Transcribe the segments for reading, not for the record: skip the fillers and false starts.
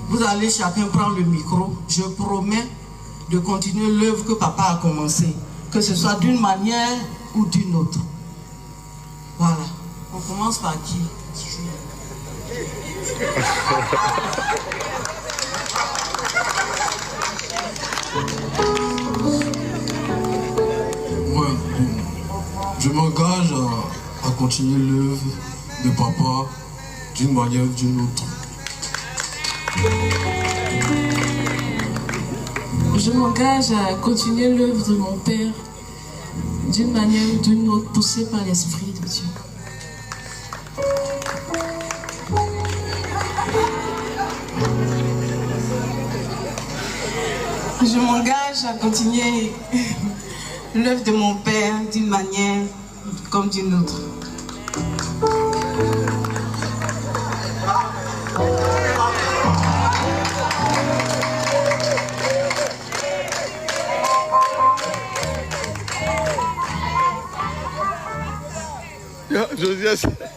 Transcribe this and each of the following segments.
vous allez chacun prendre le micro. Je promets de continuer l'œuvre que papa a commencée, que ce soit d'une manière ou d'une autre. Voilà. On commence par qui? Ouais, je m'engage à continuer l'œuvre de papa d'une manière ou d'une autre. Je m'engage à continuer l'œuvre de mon père d'une manière ou d'une autre, poussée par l'Esprit de Dieu. Je m'engage à continuer l'œuvre de mon père d'une manière comme d'une autre.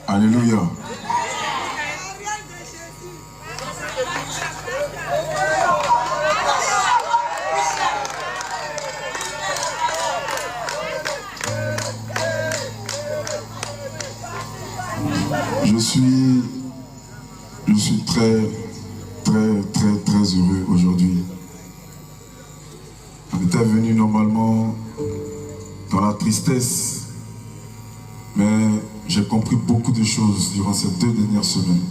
Alléluia. Je suis très heureux aujourd'hui. On était venu normalement dans la tristesse, mais j'ai compris beaucoup de choses durant ces 2 dernières semaines.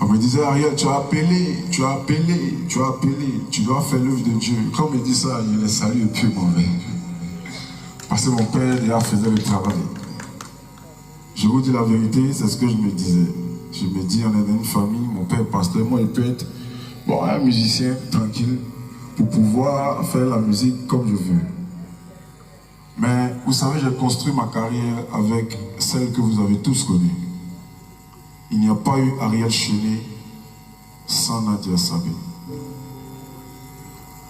On me disait, Ariel, tu as appelé, tu dois faire l'œuvre de Dieu. Quand on me dit ça, je les salue et puis m'en vais. Parce que mon père déjà faisait le travail. Je vous dis la vérité, c'est ce que je me disais. Je me dis, on est dans une famille, mon père est pasteur, moi il peut être un musicien tranquille pour pouvoir faire la musique comme je veux. Mais vous savez, j'ai construit ma carrière avec celle que vous avez tous connue. Il n'y a pas eu Ariel Chené sans Nadia Sabé.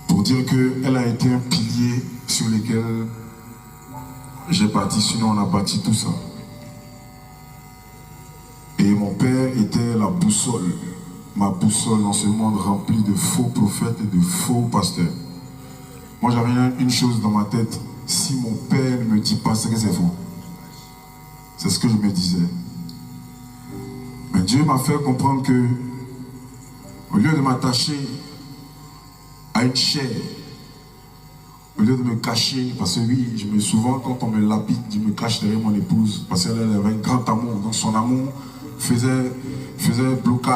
Pour dire qu'elle a été un pilier sur lequel j'ai bâti, sinon on a bâti tout ça. Et mon père était la boussole, ma boussole dans ce monde rempli de faux prophètes et de faux pasteurs. Moi j'avais une chose dans ma tête, si mon père ne me dit pas, c'est que c'est faux. C'est ce que je me disais. Mais Dieu m'a fait comprendre que, au lieu de m'attacher à une chair, au lieu de me cacher, parce que oui, souvent quand on me lapide, je me cache derrière mon épouse, parce qu'elle avait un grand amour, donc son amour faisait blocage.